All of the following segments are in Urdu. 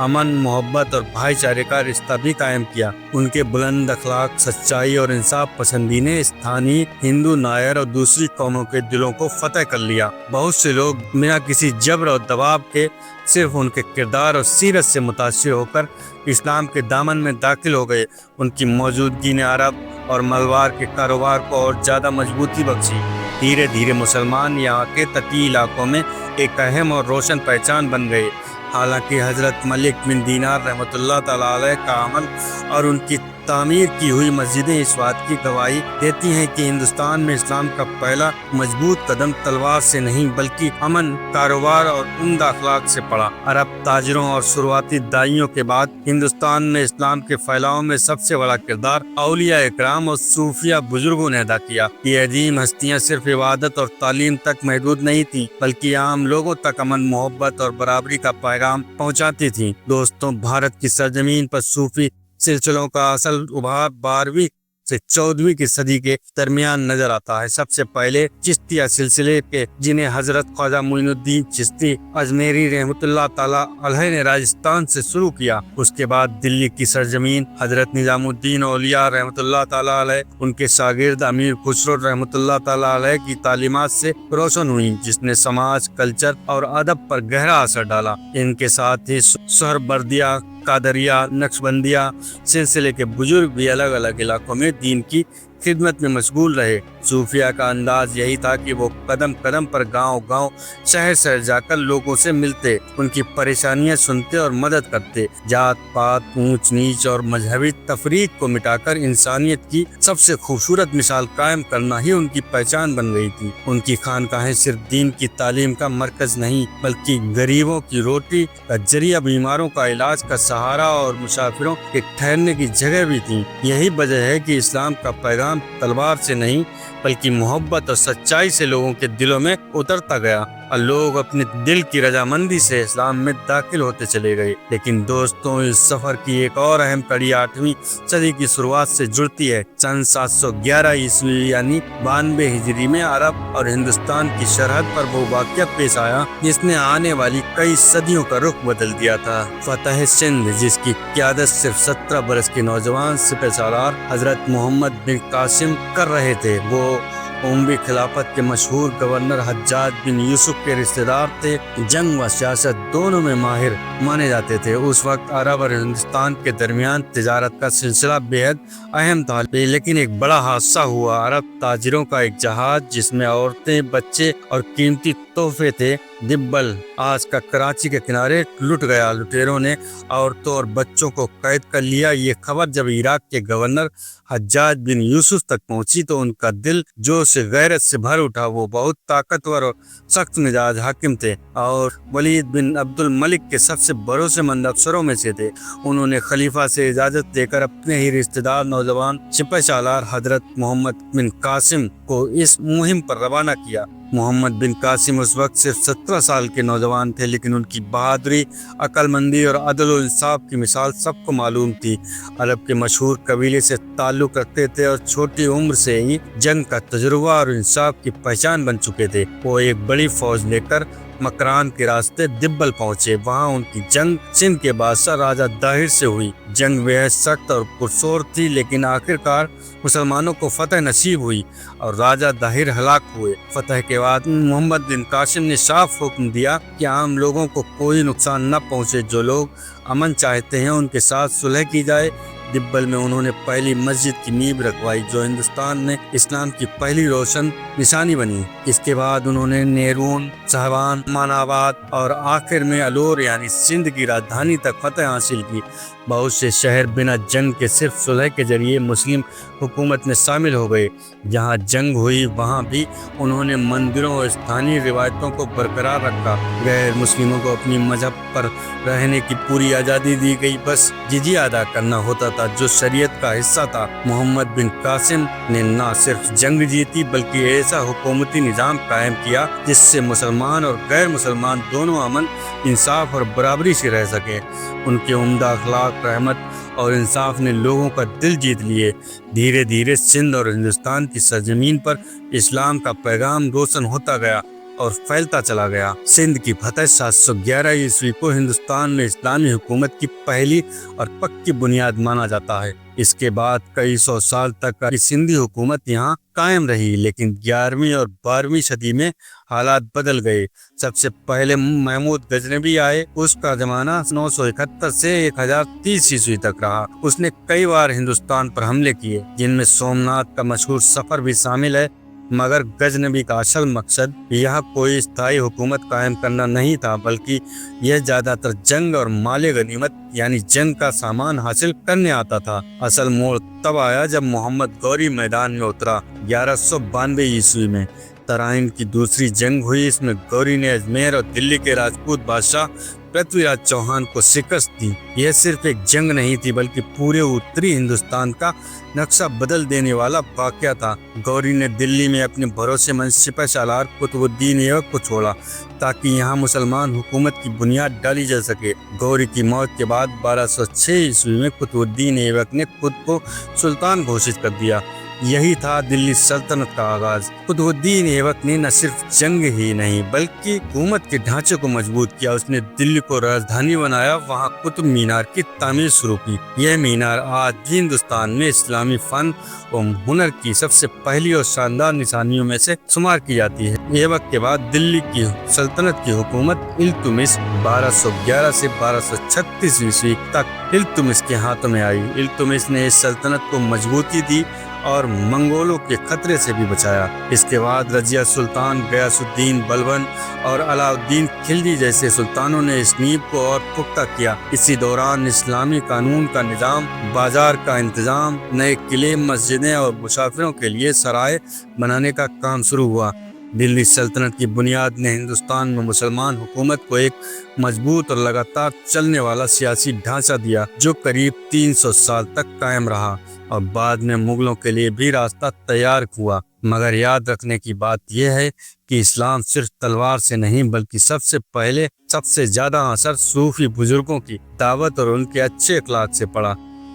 امن، محبت اور بھائی چارے کا رشتہ بھی قائم کیا۔ ان کے بلند اخلاق، سچائی اور انصاف پسندی نے استھانی ہندو، نائر اور دوسری قوموں کے دلوں کو فتح کر لیا۔ بہت سے لوگ بنا کسی جبر اور دباؤ کے صرف ان کے کردار اور سیرت سے متاثر ہو کر اسلام کے دامن میں داخل ہو گئے۔ ان کی موجودگی نے عرب اور ملوار کے کاروبار کو اور زیادہ مضبوطی بخشی۔ دھیرے دھیرے مسلمان یہاں کے تٹی علاقوں میں ایک اہم اور روشن پہچان بن گئے۔ حالانکہ حضرت ملک بن دینار رحمۃ اللہ تعالیٰ علیہ کا عمل اور ان کی تعمیر کی ہوئی مسجدیں اس بات کی گواہی دیتی ہیں کہ ہندوستان میں اسلام کا پہلا مضبوط قدم تلوار سے نہیں بلکہ امن، کاروبار اور عمدہ اخلاق سے پڑا۔ عرب تاجروں اور شروعاتی داعیوں کے بعد ہندوستان میں اسلام کے پھیلاؤ میں سب سے بڑا کردار اولیاء اکرام اور صوفیہ بزرگوں نے ادا کیا۔ یہ عظیم ہستیاں صرف عبادت اور تعلیم تک محدود نہیں تھیں بلکہ عام لوگوں تک امن، محبت اور برابری کا پیغام پہنچاتی تھیں۔ دوستوں، بھارت کی سرزمین پر صوفی سلسلوں کا اصل ابھار 12ویں سے 14ویں کی صدی کے درمیان نظر آتا ہے۔ سب سے پہلے چشتیہ سلسلے کے، جنہیں حضرت خواجہ معین الدین چشتی اجمیری رحمۃ اللہ تعالیٰ علیہ نے راجستھان سے شروع کیا۔ اس کے بعد دلی کی سرزمین حضرت نظام الدین اولیاء رحمۃ اللہ تعالیٰ علیہ، ان کے شاگرد امیر خسرو رحمۃ اللہ تعالیٰ علیہ کی تعلیمات سے روشن ہوئی، جس نے سماج، کلچر اور ادب پر گہرا اثر ڈالا۔ ان کے ساتھ ہی سہروردیہ، قادریہ، نقشبندیہ سلسلے کے بزرگ بھی الگ الگ علاقوں میں دین کی خدمت میں مشغول رہے۔ صوفیہ کا انداز یہی تھا کہ وہ قدم قدم پر گاؤں گاؤں، شہر شہر جا کر لوگوں سے ملتے، ان کی پریشانیاں سنتے اور مدد کرتے۔ ذات پات، اونچ نیچ اور مذہبی تفریق کو مٹا کر انسانیت کی سب سے خوبصورت مثال قائم کرنا ہی ان کی پہچان بن گئی تھی۔ ان کی خانقاہیں صرف دین کی تعلیم کا مرکز نہیں بلکہ غریبوں کی روٹی کا ذریعہ، بیماروں کا علاج کا سہارا اور مسافروں کے ٹھہرنے کی جگہ بھی تھی۔ یہی وجہ ہے کہ اسلام کا پیغام تلوار سے نہیں بلکہ محبت اور سچائی سے لوگوں کے دلوں میں اترتا گیا اور لوگ اپنے دل کی رضامندی سے اسلام میں داخل ہوتے چلے گئے۔ لیکن دوستوں، اس سفر کی ایک اور اہم کڑی 8ویں صدی کی شروعات سے جڑتی ہے۔ سن 711 عیسوی یعنی 92 ہجری میں عرب اور ہندوستان کی سرحد پر وہ واقعہ پیش آیا جس نے آنے والی کئی صدیوں کا رخ بدل دیا تھا۔ فتح سندھ، جس کی قیادت صرف 17 برس کے نوجوان سپہ سالار حضرت محمد بن قاسم کر رہے تھے، وہ عموی خلافت کے مشہور گورنر حجاج بن یوسف کے رشتہ دار تھے۔ جنگ و سیاست دونوں میں ماہر مانے جاتے تھے۔ اس وقت عرب اور ہندوستان کے درمیان تجارت کا سلسلہ بے حد اہم تھا، لیکن ایک بڑا حادثہ ہوا۔ عرب تاجروں کا ایک جہاز جس میں عورتیں، بچے اور قیمتی تحفے تھے، دبل، آج کا کراچی کے کنارے، لٹ گیا۔ لٹیروں نے عورتوں اور بچوں کو قید کر لیا۔ یہ خبر جب عراق کے گورنر حجاج بن یوسف تک پہنچی تو ان کا دل جوش سے غیرت سے بھر اٹھا۔ وہ بہت طاقتور اور سخت مزاج حاکم تھے اور ولید بن عبد الملک کے سب سے بھروسے مند افسروں میں سے تھے۔ انہوں نے خلیفہ سے اجازت لے کر اپنے ہی رشتہ دار نوجوان سپہ سالار حضرت محمد بن قاسم کو اس مہم پر روانہ کیا۔ محمد بن قاسم اس وقت صرف 17 سال کے نوجوان تھے، لیکن ان کی بہادری، عقل مندی اور عدل و انصاف کی مثال سب کو معلوم تھی۔ عرب کے مشہور قبیلے سے تعلق رکھتے تھے اور چھوٹی عمر سے ہی جنگ کا تجربہ اور انصاف کی پہچان بن چکے تھے۔ وہ ایک بڑی فوج لے کر مکران کے راستے دبل پہنچے۔ وہاں ان کی جنگ سندھ کے بادشاہ راجہ داہر سے ہوئی۔ جنگ بےحد سخت اور پرشور تھی، لیکن آخرکار مسلمانوں کو فتح نصیب ہوئی اور راجہ داہر ہلاک ہوئے۔ فتح کے بعد محمد بن قاسم نے صاف حکم دیا کہ عام لوگوں کو کوئی نقصان نہ پہنچے۔ جو لوگ امن چاہتے ہیں ان کے ساتھ صلح کی جائے۔ دبل میں انہوں نے پہلی مسجد کی نیب رکھوائی جو ہندوستان میں اسلام کی پہلی روشن نشانی بنی۔ اس کے بعد انہوں نے نیرون، صاحبان، امان آباد اور آخر میں الور یعنی سندھ کی راجدھانی تک فتح حاصل کی۔ بہت سے شہر بنا جنگ کے صرف صلح کے ذریعے مسلم حکومت میں شامل ہو گئے۔ جہاں جنگ ہوئی وہاں بھی انہوں نے مندروں اور استھانی روایتوں کو برقرار رکھا۔ غیر مسلموں کو اپنی مذہب پر رہنے کی پوری آزادی دی گئی، بس جزیہ ادا کرنا ہوتا تھا جو شریعت کا حصہ تھا۔ محمد بن قاسم نے نہ صرف جنگ جیتی بلکہ ایسا حکومتی نظام قائم کیا جس سے مسلمان اور غیر مسلمان دونوں امن، انصاف اور برابری سے رہ سکیں۔ ان کے عمدہ اخلاق، رحمت اور انصاف نے لوگوں کا دل جیت لیے۔ دھیرے دھیرے سندھ اور ہندوستان کی سرزمین پر اسلام کا پیغام روشن ہوتا گیا اور پھیلتا چلا گیا۔ سندھ کی فتح 711 عیسوی کو ہندوستان میں اسلامی حکومت کی پہلی اور پکی بنیاد مانا جاتا ہے۔ اس کے بعد کئی سو سال تک سندھی حکومت یہاں قائم رہی، لیکن 11ویں اور 12ویں صدی میں حالات بدل گئے۔ سب سے پہلے محمود غزنوی آئے۔ اس کا زمانہ 971 سے 1030 عیسوی تک رہا۔ اس نے کئی بار ہندوستان پر حملے کیے، جن میں سومنات کا مشہور سفر بھی شامل ہے، مگر غزنوی کا اصل مقصد یہاں کوئی استھائی حکومت قائم کرنا نہیں تھا، بلکہ یہ زیادہ تر جنگ اور مال غنیمت یعنی جنگ کا سامان حاصل کرنے آتا تھا۔ اصل موڑ تب آیا جب محمد غوری میدان میں اترا 1192 عیسوی میں۔ ترائن کی دوسری جنگ ہوئی۔ اس میں غوری نے اجمیر اور دلی کے راجپوت بادشاہ پرتھوی راج چوہان کو شکست دی۔ یہ صرف ایک جنگ نہیں تھی، بلکہ پورے اتری ہندوستان کا نقشہ بدل دینے والا واقعہ تھا۔ غوری نے دلی میں اپنے بھروسے مند سپہ سالار قطب الدین ایبک کو چھوڑا تاکہ یہاں مسلمان حکومت کی بنیاد ڈالی جا سکے۔ غوری کی موت کے بعد 1206 عیسوی میں قطب الدین ایبک نے خود کو سلطان گھوشت کر دیا۔ یہی تھا دلی سلطنت کا آغاز۔ قطب الدین ایبک نے نہ صرف جنگ ہی نہیں بلکہ حکومت کے ڈھانچے کو مضبوط کیا۔ اس نے دلی کو راجدھانی بنایا، وہاں قطب مینار کی تعمیر شروع کی۔ یہ مینار آج بھی ہندوستان میں اسلامی فن و ہنر کی سب سے پہلی اور شاندار نشانیوں میں سے شمار کی جاتی ہے۔ ایبک کے بعد دلی کی سلطنت کی حکومت التمش 1211 سے 1236 عیسوی تک التمش کے ہاتھوں میں آئی۔ التمش نے اس سلطنت کو مضبوطی دی اور منگولوں کے خطرے سے بھی بچایا۔ اس کے بعد رضیہ سلطان، غیاث الدین بلبن اور علاء الدین خلجی جیسے سلطانوں نے اس نیب کو اور پختہ کیا۔ اسی دوران اسلامی قانون کا نظام، بازار کا انتظام، نئے قلعے، مسجدیں اور مسافروں کے لیے سرائے بنانے کا کام شروع ہوا۔ دلی سلطنت کی بنیاد نے ہندوستان میں مسلمان حکومت کو ایک مضبوط اور لگاتار چلنے والا سیاسی ڈھانچہ دیا، جو قریب 300 سال تک قائم رہا اور بعد میں مغلوں کے لیے بھی راستہ تیار ہوا۔ مگر یاد رکھنے کی بات یہ ہے کہ اسلام صرف تلوار سے نہیں بلکہ سب سے پہلے سب سے زیادہ اثر صوفی بزرگوں کی دعوت اور ان کے اچھے اخلاق سے پڑا۔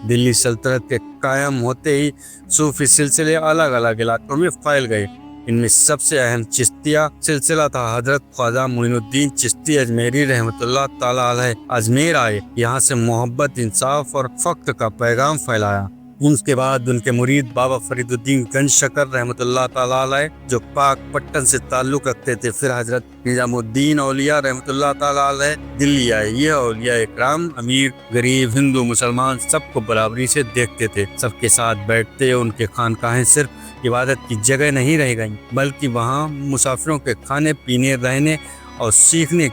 دلی سلطنت کے قائم ہوتے ہی صوفی سلسلے الگ الگ علاقوں میں پھیل گئے۔ ان میں سب سے اہم چشتیہ سلسلہ تھا۔ حضرت خواجہ معین الدین چشتی اجمیری رحمۃ اللہ تعالیٰ علیہ اجمیر آئے، یہاں سے محبت، انصاف اور فقر کا پیغام پھیلایا۔ ان کے بعد ان کے مرید بابا فرید الدین گنج شکر رحمۃ اللہ تعالیٰ علیہ جو پاک پٹن سے تعلق رکھتے تھے، پھر حضرت نظام الدین اولیاء رحمۃ اللہ تعالیٰ علیہ دلی آئے۔ یہ اولیاء اکرام امیر غریب ہندو مسلمان سب کو برابری سے دیکھتے تھے، سب کے ساتھ بیٹھتے۔ ان کے خانقاہیں صرف عبادت کی جگہ نہیں رہ گئیں بلکہ وہاں مسافروں کے کھانے پینے، رہنے اور سیکھنے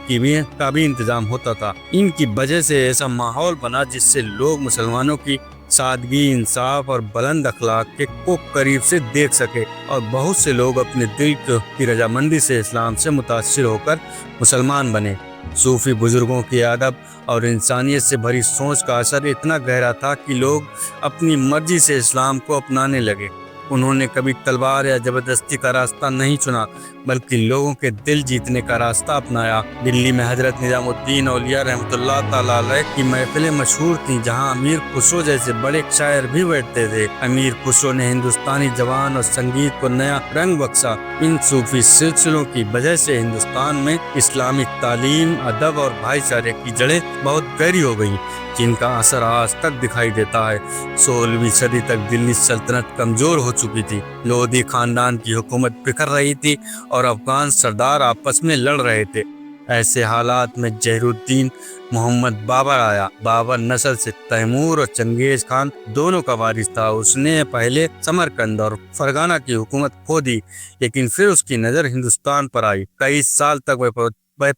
کا بھی انتظام ہوتا تھا۔ ان کی وجہ سے ایسا ماحول بنا جس سے لوگ مسلمانوں کی سادگی، انصاف اور بلند اخلاق کو قریب سے دیکھ سکے، اور بہت سے لوگ اپنے دل کی رضامندی سے اسلام سے متاثر ہو کر مسلمان بنے۔ صوفی بزرگوں کی ادب اور انسانیت سے بھری سوچ کا اثر اتنا گہرا تھا کہ لوگ اپنی مرضی سے اسلام کو اپنانے لگے۔ انہوں نے کبھی تلوار یا زبردستی کا راستہ نہیں چنا بلکہ لوگوں کے دل جیتنے کا راستہ اپنایا۔ دلی میں حضرت نظام الدین اولیاء رحمۃ اللہ تعالیٰ علیہ کی محفلیں مشہور تھیں، جہاں امیر خسرو جیسے بڑے شاعر بھی بیٹھتے تھے۔ امیر خسرو نے ہندوستانی زبان اور سنگیت کو نیا رنگ بخشا۔ ان صوفی سلسلوں کی وجہ سے ہندوستان میں اسلامی تعلیم، ادب اور بھائی چارے کی جڑیں بہت گہری ہو گئیں، جن کا اثر آج تک دکھائی دیتا ہے۔ 16ویں صدی تک دلی سلطنت کمزور ہو چکی تھی۔ لودھی خاندان کی حکومت بکھر رہی تھی اور افغان سردار آپس میں لڑ رہے تھے۔ ایسے حالات میں ظہیر الدین محمد بابر آیا۔ بابر نسل سے تیمور اور چنگیز خان دونوں کا وارث تھا۔ اس نے پہلے سمرقند اور فرغانہ کی حکومت کھو دی، لیکن پھر اس کی نظر ہندوستان پر آئی۔ 23 سال تک وہ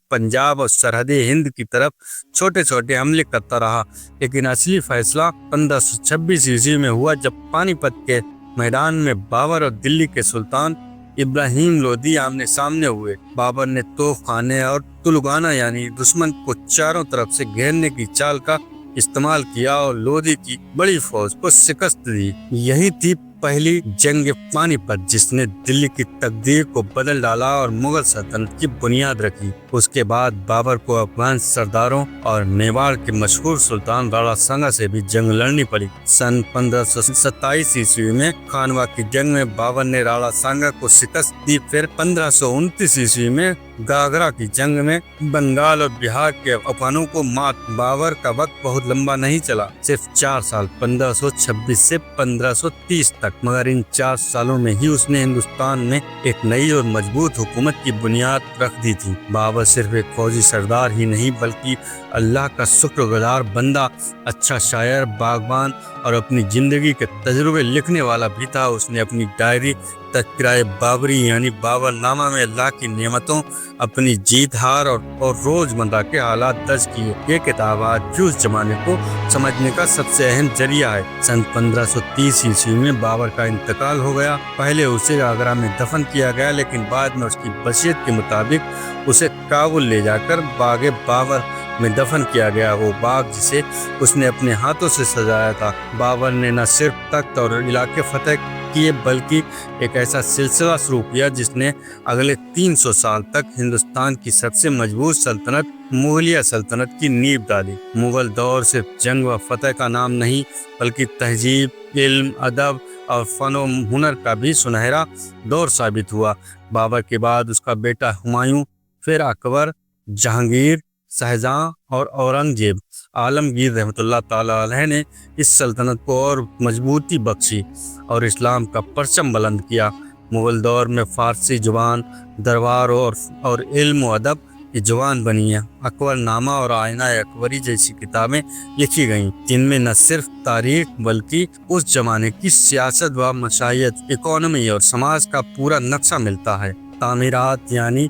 پنجاب اور سرحدی ہند کی طرف چھوٹے چھوٹے حملے کرتا رہا، لیکن اصلی فیصلہ 1526 عیسوی میں ہوا، جب پانی پت کے میدان میں بابر اور دلی کے سلطان ابراہیم لودھی آمنے سامنے ہوئے۔ بابر نے توپ خانے اور تلگانہ یعنی دشمن کو چاروں طرف سے گھیرنے کی چال کا استعمال کیا اور لودھی کی بڑی فوج کو شکست دی۔ یہی تھی پہلی جنگ پانی پت، جس نے دلی کی تقدیر کو بدل ڈالا اور مغل سلطنت کی بنیاد رکھی۔ اس کے بعد بابر کو افغان سرداروں اور میواڑ کے مشہور سلطان راڑا سنگا سے بھی جنگ لڑنی پڑی۔ سن 1527 عیسوی میں خانوا کی جنگ میں بابر نے راڑا سنگا کو شکست دی۔ پھر 1529 عیسوی میں گاگرا کی جنگ میں بنگال اور بہار کے افغانوں کو مات۔ بابر کا وقت بہت لمبا نہیں چلا، صرف 4 سال، 1526 سے 1530 تک، مگر ان 4 سالوں میں ہی اس نے ہندوستان میں ایک نئی اور مضبوط حکومت کی بنیاد رکھ دی تھی۔ بابر صرف ایک فوجی سردار ہی نہیں بلکہ اللہ کا شکر گزار بندہ، اچھا شاعر، باغبان اور اپنی زندگی کے تجربے لکھنے والا بھی تھا۔ اس نے اپنی ڈائری تذکرہ بابری یعنی بابر نامہ میں اللہ کی نعمتوں، اپنی جیت ہار اور روزمرہ کے حالات درج کیے۔ یہ کتاب آج بھی اس زمانے کو سمجھنے کا سب سے اہم ذریعہ ہے۔ سن 1530 عیسوی میں بابر کا انتقال ہو گیا۔ پہلے اسے آگرہ میں دفن کیا گیا، لیکن بعد میں اس کی وصیت کے مطابق اسے کابل لے جا کر باغ بابر میں دفن کیا گیا، وہ باغ جسے اس نے اپنے ہاتھوں سے سجایا تھا۔ بابر نے نہ صرف تخت اور علاقے فتح کیے بلکہ ایک ایسا سلسلہ شروع کیا جس نے اگلے 300 سال تک ہندوستان کی سب سے مضبوط سلطنت مغلیہ سلطنت کی نیب ڈالی۔ مغل دور صرف جنگ و فتح کا نام نہیں بلکہ تہذیب، علم، ادب اور فن و ہنر کا بھی سنہرا دور ثابت ہوا۔ بابر کے بعد اس کا بیٹا ہمایوں، پھر اکبر، جہانگیر، شاہجہاں اور اورنگزیب عالمگیر رحمۃ اللہ تعالیٰ علیہ نے اس سلطنت کو اور مضبوطی بخشی اور اسلام کا پرچم بلند کیا۔ مغل دور میں فارسی زبان دربار اور علم و ادب کی زبان بنی ہے۔ اکبر نامہ اور آئینہ اکبری جیسی کتابیں لکھی گئیں جن میں نہ صرف تاریخ بلکہ اس زمانے کی سیاست و معیشت، اکانومی اور سماج کا پورا نقشہ ملتا ہے۔ تعمیرات یعنی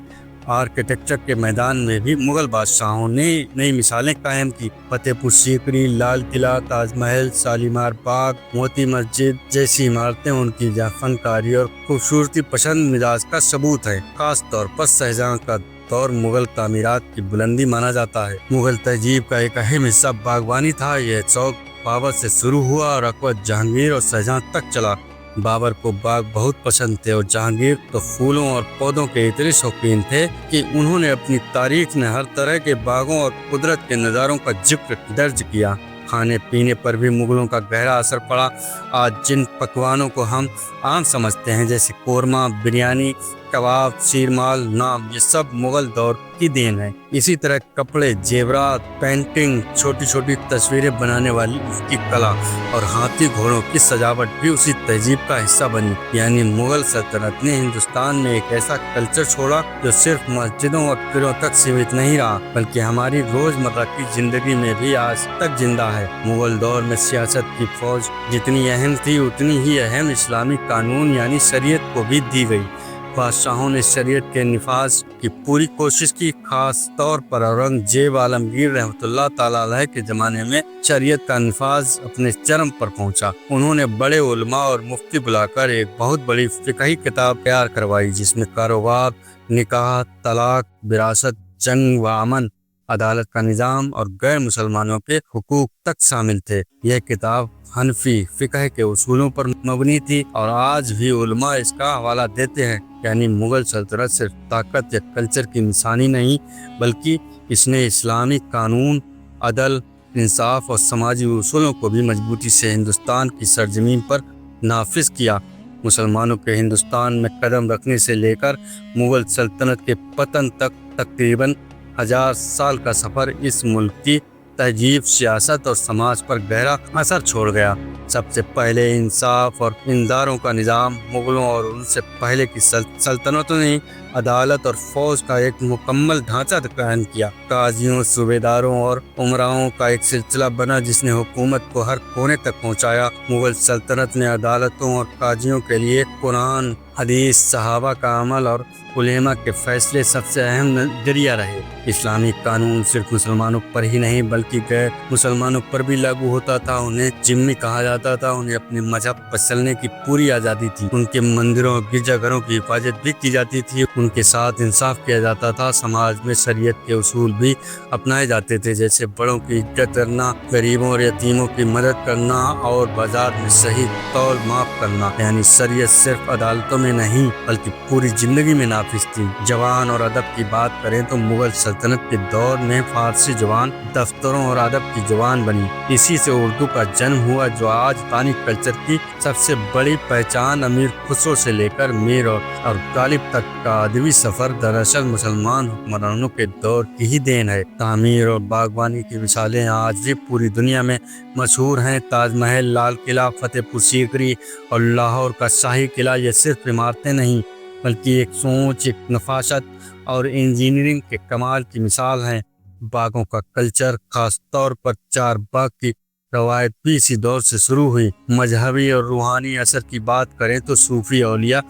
آرکیٹیکچر کے میدان میں بھی مغل بادشاہوں نے نئی مثالیں قائم کی۔ فتح پور سیکری، لال قلعہ، تاج محل، شالیمار باغ، موتی مسجد جیسی عمارتیں ان کی فنکاری اور خوبصورتی پسند مزاج کا ثبوت ہیں۔ خاص طور پر شاہجہاں کا دور مغل تعمیرات کی بلندی مانا جاتا ہے۔ مغل تہذیب کا ایک اہم حصہ باغبانی تھا۔ یہ شوق بابر سے شروع ہوا اور اکبر، جہانگیر اور شاہجہاں تک چلا۔ بابر کو باغ بہت پسند تھے اور جہانگیر تو پھولوں اور پودوں کے اتنے شوقین تھے کہ انہوں نے اپنی تاریخ میں ہر طرح کے باغوں اور قدرت کے نظاروں کا ذکر درج کیا۔ کھانے پینے پر بھی مغلوں کا گہرا اثر پڑا۔ آج جن پکوانوں کو ہم عام سمجھتے ہیں جیسے قورمہ، بریانی، کباب، شیرمال، نام، یہ سب مغل دور کی دین ہے۔ اسی طرح کپڑے، زیورات، پینٹنگ، چھوٹی چھوٹی تصویریں بنانے والی کی کلا اور ہاتھی گھوڑوں کی سجاوٹ بھی اسی تہذیب کا حصہ بنی۔ یعنی مغل سلطنت نے ہندوستان میں ایک ایسا کلچر چھوڑا جو صرف مسجدوں اور قلعوں تک سیمت نہیں رہا بلکہ ہماری روزمرہ کی زندگی میں بھی آج تک زندہ ہے۔ مغل دور میں سیاست کی فوج جتنی اہم تھی اتنی ہی اہم اسلامی قانون یعنی شریعت کو بھی دی گئی۔ بادشاہوں نے شریعت کے نفاذ کی پوری کوشش کی۔ خاص طور پر اورنگزیب عالمگیر رحمۃ اللہ تعالیٰ علیہ کے زمانے میں شریعت کا نفاذ اپنے چرم پر پہنچا۔ انہوں نے بڑے علماء اور مفتی بلا کر ایک بہت بڑی فقہی کتاب تیار کروائی جس میں کاروبار، نکاح، طلاق، وراثت، جنگ و امن، عدالت کا نظام اور غیر مسلمانوں کے حقوق تک شامل تھے۔ یہ کتاب حنفی فقہ کے اصولوں پر مبنی تھی اور آج بھی علماء اس کا حوالہ دیتے ہیں۔ یعنی مغل سلطنت صرف طاقت یا کلچر کی نشانی نہیں بلکہ اس نے اسلامی قانون، عدل، انصاف اور سماجی اصولوں کو بھی مضبوطی سے ہندوستان کی سرزمین پر نافذ کیا۔ مسلمانوں کے ہندوستان میں قدم رکھنے سے لے کر مغل سلطنت کے پتن تک تقریباً 1000 سال کا سفر اس ملک کی تہذیب، سیاست اور سماج پر گہرا اثر چھوڑ گیا۔ سب سے پہلے انصاف اور انذاروں کا نظام مغلوں اور ان سے پہلے کی سلطنتوں نے عدالت اور فوج کا ایک مکمل ڈھانچہ قائم کیا۔ قاضیوں، صوبے داروں اور امراؤں کا ایک سلسلہ بنا جس نے حکومت کو ہر کونے تک پہنچایا۔ مغل سلطنت نے عدالتوں اور قاضیوں کے لیے قرآن، حدیث، صحابہ کا عمل اور علماء کے فیصلے سب سے اہم ذریعہ رہے۔ اسلامی قانون صرف مسلمانوں پر ہی نہیں بلکہ غیر مسلمانوں پر بھی لاگو ہوتا تھا۔ انہیں ذمہ کہا جاتا تھا۔ انہیں اپنے مذہب پر چلنے کی پوری آزادی تھی۔ ان کے مندروں اور گرجا گھروں کی حفاظت بھی کی جاتی تھی۔ ان کے ساتھ انصاف کیا جاتا تھا۔ سماج میں شریعت کے اصول بھی اپنائے جاتے تھے جیسے بڑوں کی عزت کرنا، غریبوں اور یتیموں کی مدد کرنا اور بازار میں صحیح تول معاف کرنا۔ یعنی شریعت صرف عدالتوں میں نہیں بلکہ پوری زندگی میں نافذ تھی۔ زبان اور ادب کی بات کریں تو مغل سلطنت کے دور میں فارسی زبان دفتروں اور ادب کی زبان بنی۔ اسی سے اردو کا جنم ہوا جو آج پاکستانی کلچر کی سب سے بڑی پہچان۔ امیر خسرو سے لے کر میر اور غالب تک کا ادبی سفر دراصل مسلمان حکمرانوں کے دور کی ہی دین ہے۔ تعمیر اور باغبانی کی مثالیں آج بھی پوری دنیا میں مشہور ہیں۔ تاج محل، لال قلعہ، فتح پور سیکری اور لاہور کا شاہی قلعہ یہ صرف عمارتیں نہیں بلکہ ایک سوچ، ایک نفاست اور انجینئرنگ کے کمال کی مثال ہیں۔ باغوں کا کلچر، خاص طور پر چار باغ کی روایت بھی اسی دور سے شروع ہوئی۔ مذہبی اور روحانی اثر کی بات کریں تو صوفی اولیاء،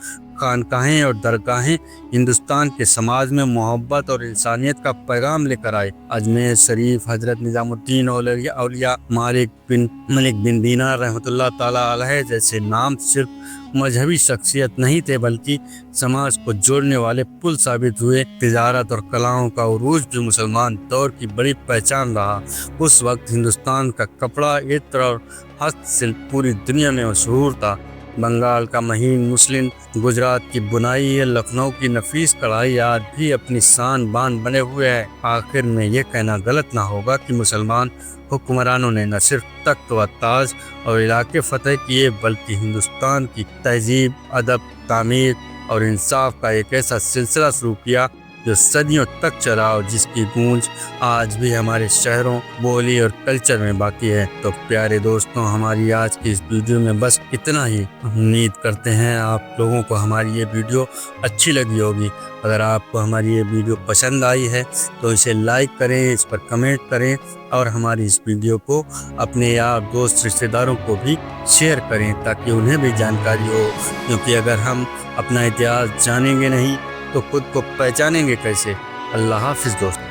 خانقاہیں اور درگاہیں ہندوستان کے سماج میں محبت اور انسانیت کا پیغام لے کر آئے۔ اجمیر شریف، حضرت نظام الدین اولیاء، ملک بن دینار رحمۃ اللہ تعالیٰ علیہ جیسے نام صرف مذہبی شخصیت نہیں تھے بلکہ سماج کو جوڑنے والے پل ثابت ہوئے۔ تجارت اور کلاؤں کا عروج بھی مسلمان دور کی بڑی پہچان رہا۔ اس وقت ہندوستان کا کپڑا، عطر اور ہست شلپ پوری دنیا میں مشہور تھا۔ بنگال کا مہین مسلم، گجرات کی بنائی یا لکھنؤ کی نفیس کڑھائی آج بھی اپنی شان بان بنے ہوئے ہے۔ آخر میں یہ کہنا غلط نہ ہوگا کہ مسلمان حکمرانوں نے نہ صرف تخت و تاج اور علاقے فتح کیے بلکہ ہندوستان کی تہذیب، ادب، تعمیر اور انصاف کا ایک ایسا سلسلہ شروع کیا جو صدیوں تک چلا اور جس کی گونج آج بھی ہمارے شہروں، بولی اور کلچر میں باقی ہے۔ تو پیارے دوستوں، ہماری آج کی اس ویڈیو میں بس اتنا ہی۔ امید کرتے ہیں آپ لوگوں کو ہماری یہ ویڈیو اچھی لگی ہوگی۔ اگر آپ کو ہماری یہ ویڈیو پسند آئی ہے تو اسے لائک کریں، اس پر کمنٹ کریں اور ہماری اس ویڈیو کو اپنے یار دوست رشتہ داروں کو بھی شیئر کریں تاکہ انہیں بھی جانکاری ہو، کیونکہ اگر ہم اپنا اتہاس جانیں گے نہیں تو خود کو پہچانیں گے کیسے۔ اللہ حافظ دوست۔